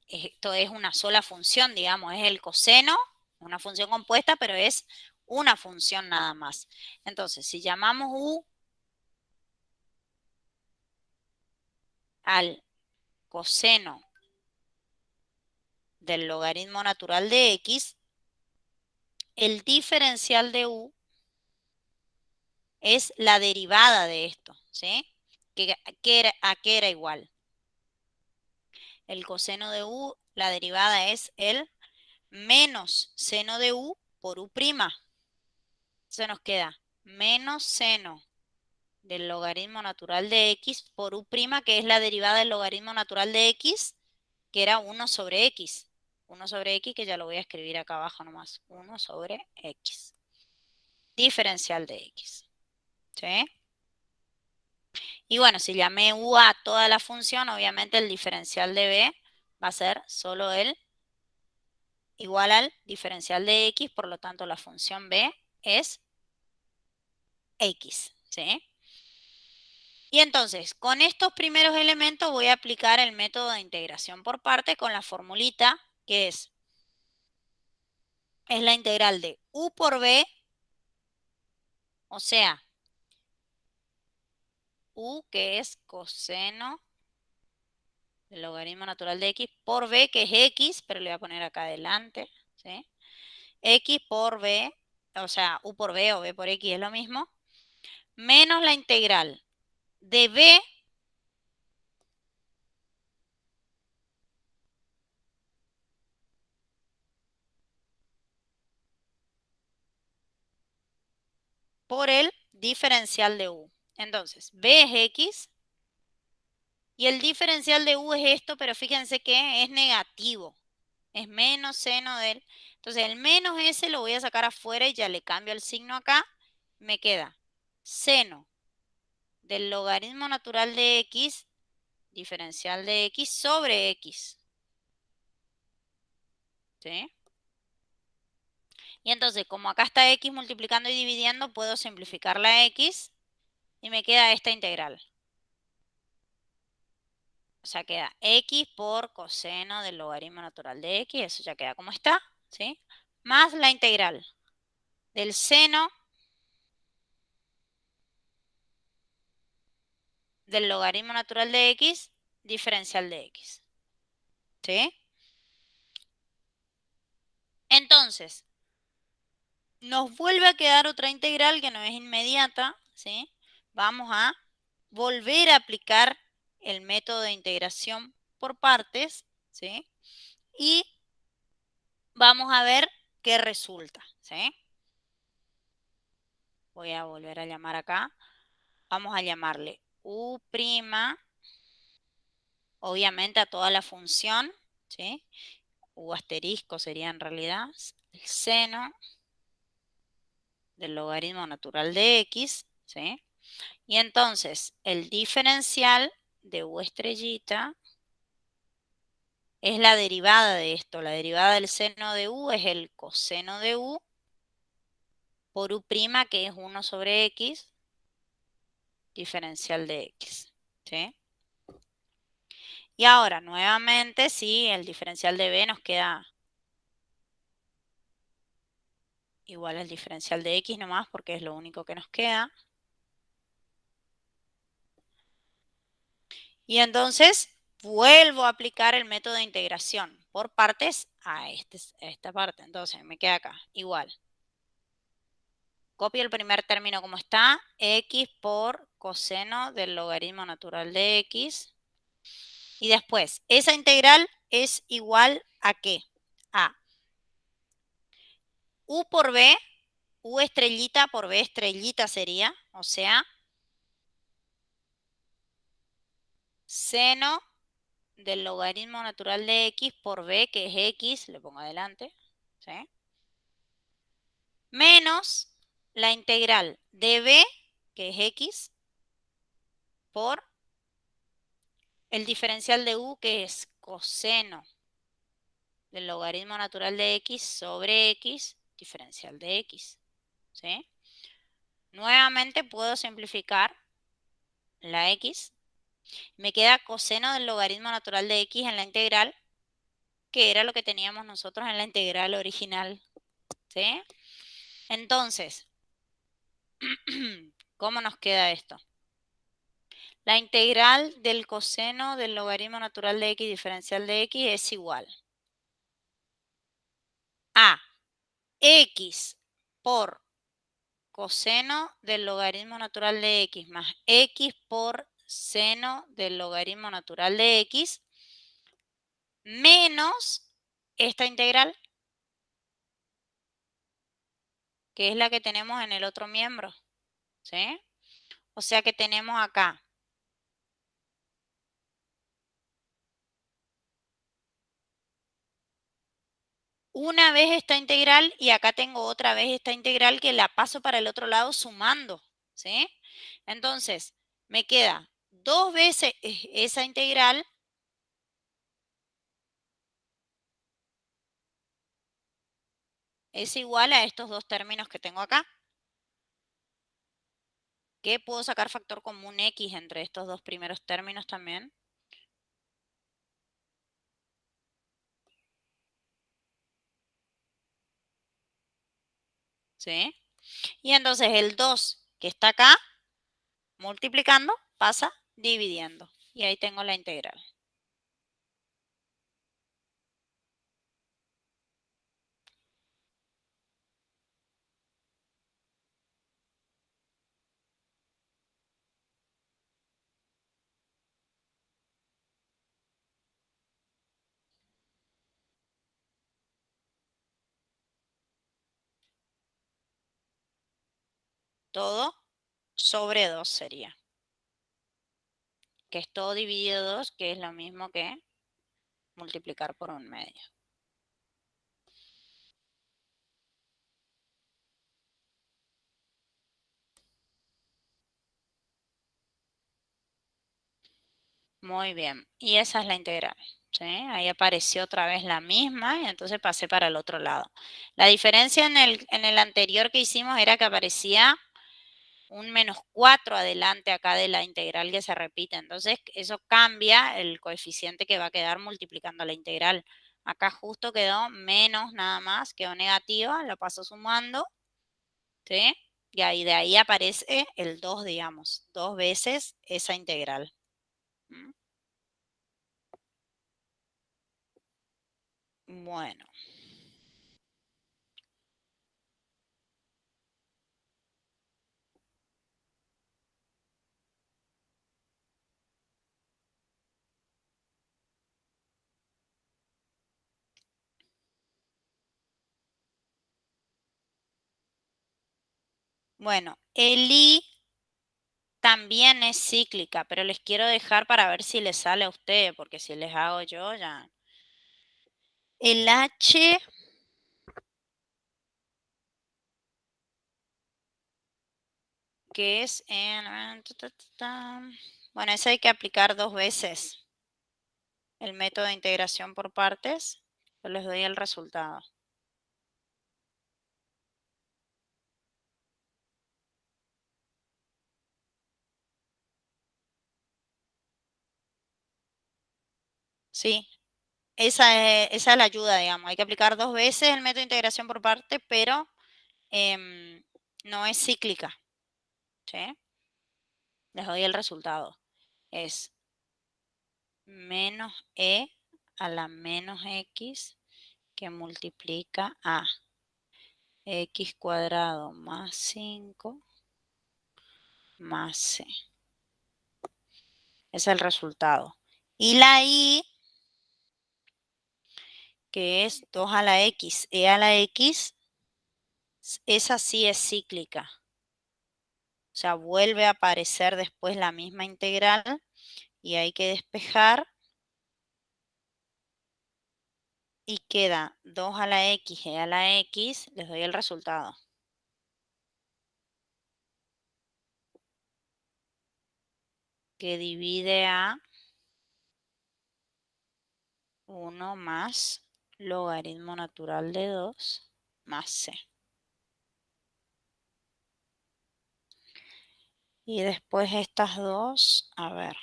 esto es una sola función, digamos, es el coseno, una función compuesta, pero es una función nada más. Entonces, si llamamos u al coseno del logaritmo natural de x, el diferencial de u es la derivada de esto, ¿sí? ¿A qué era igual? El coseno de u, la derivada es el menos seno de u por u'. Se nos queda menos seno del logaritmo natural de x por u', que es la derivada del logaritmo natural de x, que era 1 sobre x. 1 sobre x, que ya lo voy a escribir acá abajo nomás. 1 sobre x. Diferencial de x. ¿Sí? Y bueno, si llamé u a toda la función, obviamente el diferencial de b va a ser solo el igual al diferencial de x, por lo tanto la función b es x, ¿sí? Y entonces, con estos primeros elementos voy a aplicar el método de integración por parte con la formulita que es la integral de u por b, o sea, u que es coseno del logaritmo natural de x por b, que es x, pero le voy a poner acá adelante, ¿sí? X por b, o sea, u por b o b por x es lo mismo, menos la integral de b por el diferencial de u. Entonces, b es x y el diferencial de u es esto, pero fíjense que es negativo. Es menos seno del... Entonces, el menos ese lo voy a sacar afuera y ya le cambio el signo acá. Me queda seno del logaritmo natural de x, diferencial de x sobre x. ¿Sí? Y entonces, como acá está x multiplicando y dividiendo, puedo simplificar la x y me queda esta integral. O sea, queda x por coseno del logaritmo natural de x, eso ya queda como está, ¿sí? Más la integral del seno del logaritmo natural de x, diferencial de x, ¿sí? Entonces, nos vuelve a quedar otra integral que no es inmediata, ¿sí? Vamos a volver a aplicar el método de integración por partes, ¿sí? Y vamos a ver qué resulta, ¿sí? Voy a volver a llamar acá. Vamos a llamarle u', obviamente a toda la función, ¿sí? U asterisco sería en realidad el seno del logaritmo natural de x, ¿sí? Y entonces el diferencial de u estrellita es la derivada de esto. La derivada del seno de u es el coseno de u por u', que es 1 sobre x, diferencial de x, ¿sí? Y ahora, nuevamente, sí, el diferencial de b nos queda igual al diferencial de x nomás, porque es lo único que nos queda. Y entonces, vuelvo a aplicar el método de integración por partes a esta parte. Entonces, me queda acá, igual. Copio el primer término como está, x por coseno del logaritmo natural de x. Y después, esa integral es igual a ¿qué? A u por b, u estrellita por b estrellita sería, o sea, seno del logaritmo natural de x por b, que es x, le pongo adelante, ¿sí? Menos la integral de b, que es x, por el diferencial de u, que es coseno del logaritmo natural de x sobre x, diferencial de x, ¿sí? Nuevamente puedo simplificar la x. Me queda coseno del logaritmo natural de x en la integral, que era lo que teníamos nosotros en la integral original, ¿sí? Entonces, ¿cómo nos queda esto? La integral del coseno del logaritmo natural de x diferencial de x es igual a x por coseno del logaritmo natural de x más x por seno del logaritmo natural de x menos esta integral, que es la que tenemos en el otro miembro, ¿sí? O sea que tenemos acá una vez esta integral y acá tengo otra vez esta integral que la paso para el otro lado sumando, ¿sí? Entonces, me queda dos veces esa integral es igual a estos dos términos que tengo acá, que puedo sacar factor común x entre estos dos primeros términos también. ¿Sí? Y entonces el 2 que está acá, multiplicando, pasa dividiendo. Y ahí tengo la integral. todo sobre 2 sería. Que es todo dividido 2, que es lo mismo que multiplicar por 1/2. Muy bien. Y esa es la integral. ¿Sí? Ahí apareció otra vez la misma y entonces pasé para el otro lado. La diferencia en el anterior que hicimos era que aparecía un -4 adelante acá de la integral que se repite. Entonces eso cambia el coeficiente que va a quedar multiplicando la integral. Acá justo quedó menos nada más, quedó negativa, lo paso sumando. ¿Sí? Y ahí de ahí aparece el 2, digamos, 2 veces esa integral. ¿Mm? Bueno. Bueno, el I también es cíclica, pero les quiero dejar para ver si les sale a ustedes, porque si les hago yo ya. El H que es en... Bueno, ese hay que aplicar 2 veces. El método de integración por partes. Yo les doy el resultado. Sí, esa es la ayuda, digamos. Hay que aplicar 2 veces el método de integración por partes, pero no es cíclica. ¿Sí? Les doy el resultado. Es menos e a la menos x que multiplica a x cuadrado más 5 más c. Es el resultado. Y la y, que es 2 a la x, e a la x, esa sí es cíclica. O sea, vuelve a aparecer después la misma integral y hay que despejar. Y queda 2 a la x, e a la x, les doy el resultado. Que divide a 1 más logaritmo natural de 2 más c. Y después estas dos, a ver.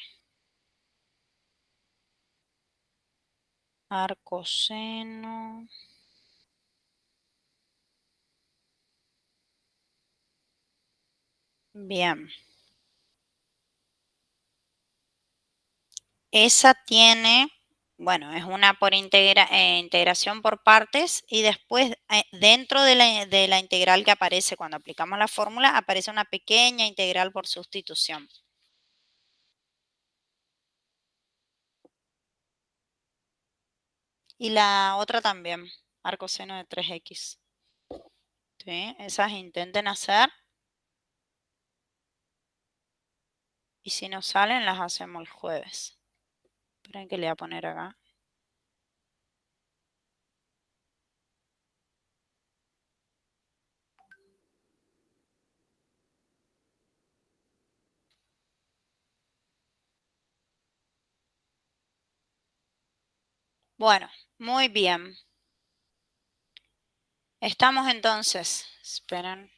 Arcoseno. Bien. Esa tiene, bueno, es una por integración por partes y después dentro de la integral que aparece cuando aplicamos la fórmula, aparece una pequeña integral por sustitución. Y la otra también, arcoseno de 3x. ¿Sí? Esas intenten hacer. Y si no salen, las hacemos el jueves. Esperen que le voy a poner acá. Bueno, muy bien. Estamos entonces. Esperen.